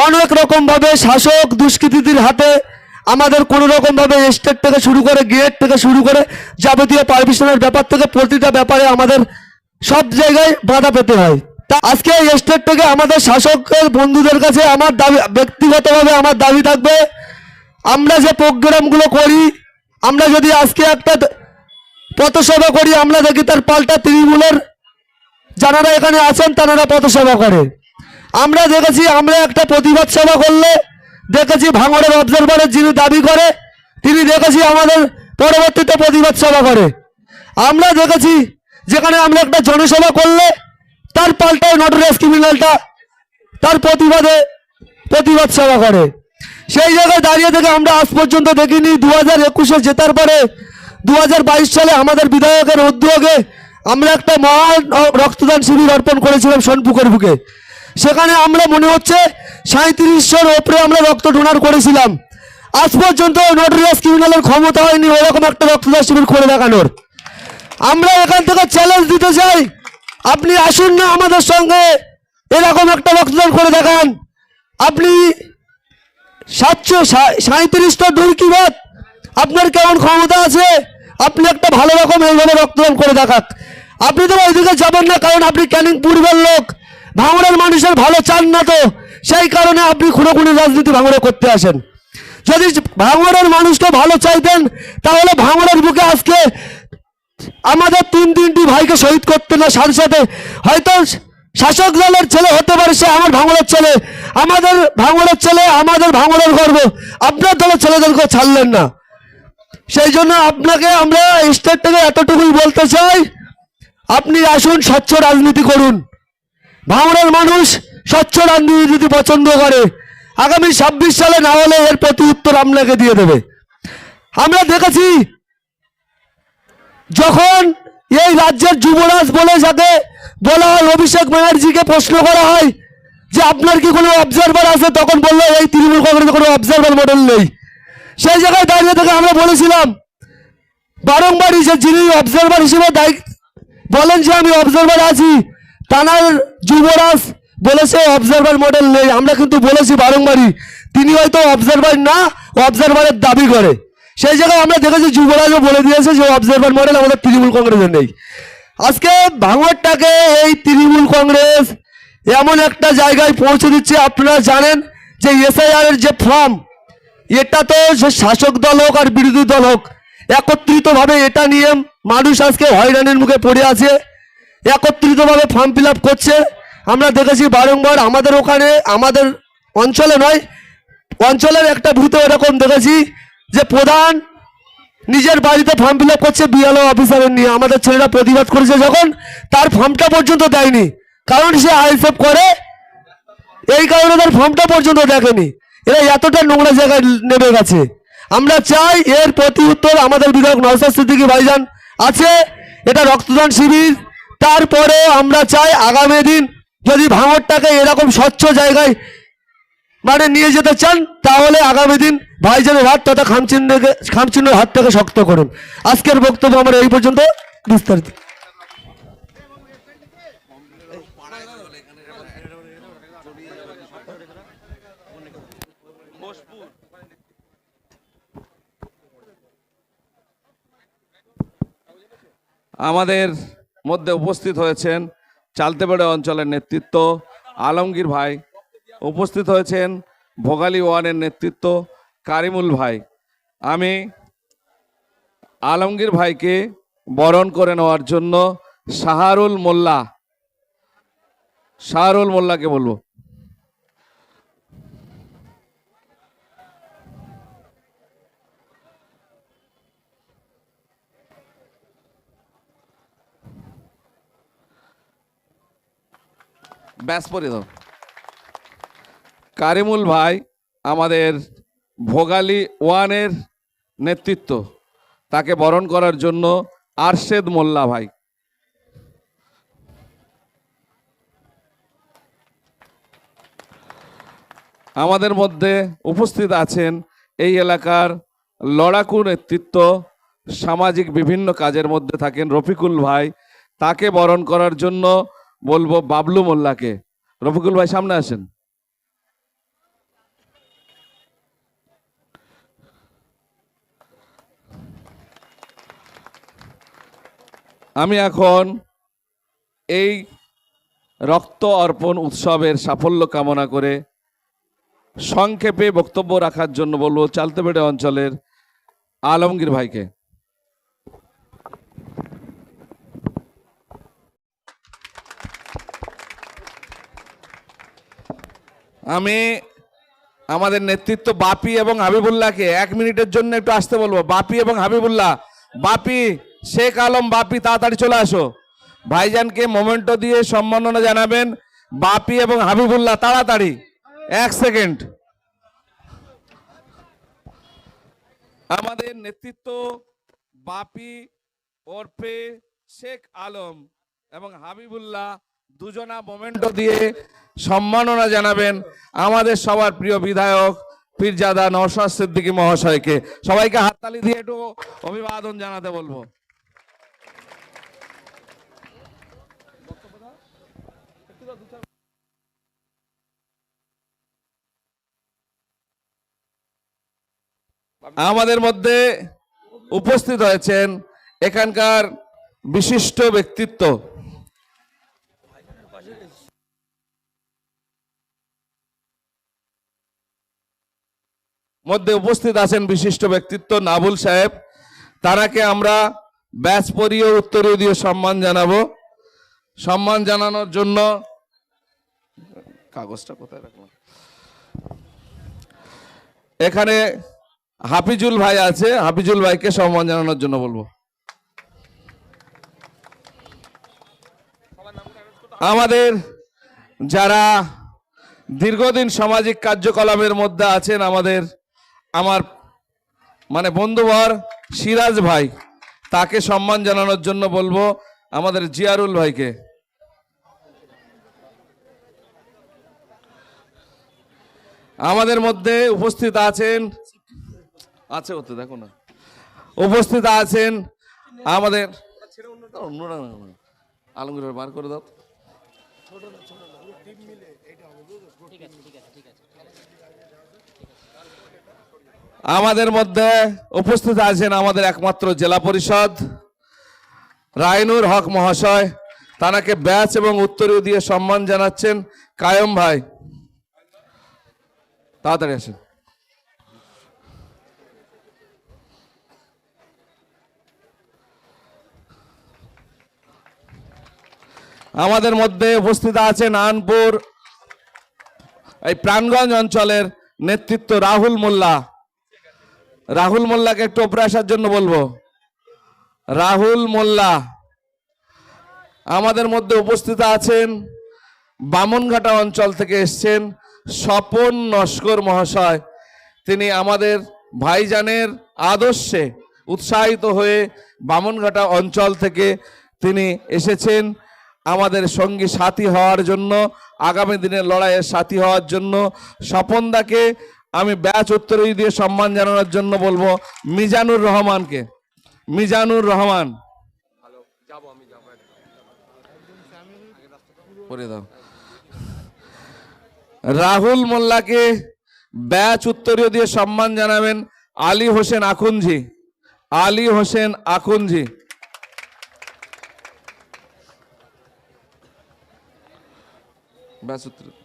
অনেক রকম ভাবে শাসক দুষ্কৃতীদের হাতে আমাদের কোনো রকম ভাবে স্টেট থেকে শুরু করে গেট থেকে শুরু করে যাবতীয় পারমিশনের ব্যাপার থেকে প্রতিটা ব্যাপারে আমাদের সব জায়গায় বাধা পেতে হয়। তা আজকে এই স্টেট থেকে আমাদের শাসকের বন্ধুদের কাছে আমার দাবি, ব্যক্তিগতভাবে আমার দাবি থাকবে, আমরা যে প্রোগ্রামগুলো করি, আমরা যদি আজকে একটা পথসভা করি, আমরা দেখি তার পাল্টা তৃণমূলের যারা এখানে আছেন তারা পথসভা করে। আমরা দেখেছি আমরা একটা প্রতিবাদ সভা করলে দেখেছি ভাঙড়ের অবজারভারের যিনি দাবি করে তিনি দেখেছি আমাদের পরবর্তীতে প্রতিবাদ সভা করে। আমরা দেখেছি যেখানে আমরা একটা জনসভা করলে তার পাল্টায় নটোরিয়াস ক্রিমিনালটা তার প্রতিবাদ সভা করে। সেই জায়গায় দাঁড়িয়ে থেকে আমরা আজ পর্যন্ত দেখিনি 2021-এ জেতার পরে 2022 সালে আমাদের বিধায়কের উদ্যোগে আমরা একটা মহান রক্তদান শিবির অর্পণ করেছিলাম সোনপুকুর বুকে। সেখানে আমরা মনে হচ্ছে 3700-এর ওপরে আমরা রক্ত ডোনার করেছিলাম। আজ পর্যন্ত নটোরিয়াস ক্রিমিনালের ক্ষমতা হয়নি ওরকম একটা রক্তদান শিবির করে দেখানোর। আমরা এখান থেকে চ্যালেঞ্জ দিতে চাই, আপনি আসুন না আমাদের সঙ্গে এরকম একটা রক্তদান করে দেখান। আপনি 737টা দুর্কিবাদ আপনার কেমন ক্ষমতা আছে, আপনি একটা ভালো রকম এইভাবে রক্তদান করে দেখাক। আপনি তো ওইদিকে যাবেন না, কারণ আপনি ক্যানিং পূর্বের লোক, ভাঙড়ের মানুষের ভালো চান না, তো সেই কারণে আপনি খুনোখুনি রাজনীতি ভাঙড়ে করতে আসেন। যদি ভাঙড়ের মানুষকে ভালো চাইতেন তাহলে ভাঙড়ের বুকে আজকে আমাদের তিনটি ভাইকে শহীদ করতে না, সাথে সাথে হয়তো শাসক দলের ছেলে হতে পারে, সে আমার ভাঙড়ের ছেলে, আমাদের ভাঙড়ের ছেলে, আমাদের ভাঙড়ের গর্ব, আপনার দলের ছেলেদেরকে ছাড়লেন না। সেই জন্য আপনাকে আমরা স্টেট থেকে এতটুকুই বলতে চাই, আপনি আসুন, স্বচ্ছ রাজনীতি করুন। ভাঙড়ের মানুষ স্বচ্ছ রাজনীতি পছন্দ করে। আগামী 26 সালে না হলে এর প্রতি উত্তর আপনাকে দিয়ে দেবে। আমরা দেখেছি যখন এই রাজ্যের যুবরাজ বলে যাকে বলা হয়, অভিষেক ব্যানার্জিকে প্রশ্ন করা হয় যে আপনার কি কোনো অবজারভার আছে, তখন বললো এই তৃণমূল কংগ্রেসের কোনো অবজারভার মডেল নেই। সেই জায়গায় দাঁড়িয়ে থেকে আমরা বলেছিলাম বারংবারই যে যিনি অবজারভার হিসেবে বলেন যে আমি অবজারভার আছি, তানার যুবরাজ বলেছে অবজারভার মডেল নেই। আমরা কিন্তু বলেছি বারংবারই তিনি হয়তো অবজারভার না, অবজারভারের দাবি করে। সেই জায়গায় আমরা দেখেছি যুবরাজও বলে দিয়েছে যে অবজারভার মডেল আমাদের তৃণমূল কংগ্রেসের নেই। আজকে ভাঙড়টাকে এই তৃণমূল কংগ্রেস এমন একটা জায়গায় পৌঁছে দিচ্ছে। আপনারা জানেন যে এসআইআর এর যে ফর্ম, এটা তো যে শাসক দল হোক আর বিরোধী দল হোক একত্রিতভাবে এটা নিয়ে মানুষ আজকে হয়রানির মুখে পড়ে আছে, একত্রিতভাবে ফর্ম ফিল আপ করছে। আমরা দেখেছি বারংবার আমাদের ওখানে, আমাদের অঞ্চলে নয়, অঞ্চলের একটা বুথে এরকম দেখেছি যে প্রধান নিজের বাড়িতে ফর্ম ফিল আপ করছে বিএলও অফিসারের নিয়ে। আমাদের ছেলেরা প্রতিবাদ করেছে যখন, তার ফর্মটা পর্যন্ত দেয়নি, কারণ সে আইএসএফ করে, এই কারণে তার ফর্মটা পর্যন্ত দেখেনি। এরা এতটা নোংরা জায়গায় নেমে গেছে। আমরা চাই এর প্রতি উত্তর আমাদের বিধায়ক নওশাদ সিদ্দিকী ভাইজান আছে, এটা রক্তদান শিবির। তারপরে আমরা চাই আগামী দিন যদি ভাঙড়টাকে এরকম স্বচ্ছ জায়গায় মানে নিয়ে যেতে চান, তাহলে আগামী দিন ভাইজানের হাত তথা খামচিহ্নের হাত থেকে শক্ত করুন। আজকের বক্তব্য আমার এই পর্যন্ত। বিস্তারিত আমাদের মধ্যে উপস্থিত হয়েছেন চালতেবেড়ে অঞ্চলের নেতৃত্ব আলমগীর ভাই, উপস্থিত হয়েছেন ভোগালী ওয়ানের নেতৃত্ব কারিমুল ভাই। আমি আলমগীর ভাইকে বরণ করে নেওয়ার জন্য শাহরুল মোল্লাকে বলবো। ব্যাস পরে দাও। কারিমুল ভাই আমাদের ভোগালী ওয়ানের নেতৃত্ব, তাকে বরণ করার জন্য আরশেদ মোল্লা ভাই। আমাদের মধ্যে উপস্থিত আছেন এই এলাকার লড়াকু নেতৃত্ব, সামাজিক বিভিন্ন কাজের মধ্যে থাকেন রফিকুল ভাই, তাকে বরণ করার জন্য বলবো বাবলু মোল্লাকে। রফিকুল ভাই সামনে আসেন। আমি এখন এই রক্ত অর্পণ উৎসবের সাফল্য কামনা করে সংক্ষেপে বক্তব্য রাখার জন্য বলবো চালতেবেড়ে অঞ্চলের আলমগীর ভাইকে। আমি আমাদের নেতৃত্ব বাপি এবং হাবিবুল্লাহকে 1 মিনিটের জন্য একটু আসতে বলবো। বাপি এবং হাবিবুল্লাহ, বাপি, শেখ আলম, বাপি তাড়াতাড়ি চলে আসো। ভাইজানকে মোমেন্টো দিয়ে সম্মাননা জানাবেন। বাপি এবং হাবিবুল্লাহ তাড়াতাড়ি, 1 সেকেন্ড। আমাদের নেতৃত্ব বাপি ওরফে শেখ আলম এবং হাবিবুল্লাহ দুজনা মোমেন্টো দিয়ে সম্মাননা জানাবেন আমাদের সবার প্রিয় বিধায়ক পীরজাদা নওশাদ সিদ্দিকী মহাশয়কে। সবাইকে হাততালি দিয়ে একটু অভিবাদন জানাতে বলবো। আমাদের মধ্যে উপস্থিত হয়েছেন এখানকার বিশিষ্ট ব্যক্তিত্ব। মধ্যে উপস্থিত আছেন বিশিষ্ট ব্যক্তিত্ব নাবুল সাহেব। তারাকে আমরা ব্যাচ পরিয়ে উত্তরীয় দিয়ে সম্মান জানাবো। সম্মান জানানোর জন্য কাগজটা কোথায় রাখলাম, এখানে হাফিজুল ভাই আছে, হাফিজুল ভাইকে সম্মান জানানোর জন্য বলবো। আমাদের যারা দীর্ঘদিন সামাজিক কার্যকলাপের মধ্যে আছেন, আমার মানে বন্ধুবর সিরাজ ভাই, তাকে সম্মান জানানোর জন্য বলবো আমাদের জিয়ারুল ভাইকে। আমাদের মধ্যে উপস্থিত আছেন, আছে ওতে দেখো না, উপস্থিত আছেন আমাদের আলমগীর ভাই, বার করে দাও। আমাদের মধ্যে উপস্থিত আছেন আমাদের একমাত্র জেলা পরিষদ রাইনুর হক মহাশয়। তাকে ব্যাচ এবং উত্তরীয় দিয়ে সম্মান জানাচ্ছেন কায়ম ভাই। তাড়াতাড়ি আসেন। আমাদের মধ্যে উপস্থিত আছেন আনপুর এই প্রাণগঞ্জ অঞ্চলের নেতৃত্ব রাহুল মোল্লা। রাহুল মোল্লাকে একটু উপরে আসার জন্য বলবো। রাহুল মোল্লা। আমাদের মধ্যে উপস্থিত আছেন বামনঘাটা অঞ্চল থেকে এসছেন স্বপন নস্কর মহাশয়। তিনি আমাদের ভাইজানের আদর্শে উৎসাহিত হয়ে বামনঘাটা অঞ্চল থেকে তিনি এসেছেন আমাদের সঙ্গী সাথী হওয়ার জন্য, আগামী দিনের লড়াইয়ের সাথী হওয়ার জন্য। স্বপনদাকে আমি ব্যাচ উত্তরীয় দিয়ে সম্মান জানানোর জন্য বলবো মিজানুর রহমানকে। মিজানুর রহমান, রাহুল মোল্লাকে ব্যাচ উত্তরীয় দিয়ে সম্মান জানাবেন আলী হোসেন আখুনজি। আলী হোসেন আখুনজি। ব্যাচ উত্তরীয়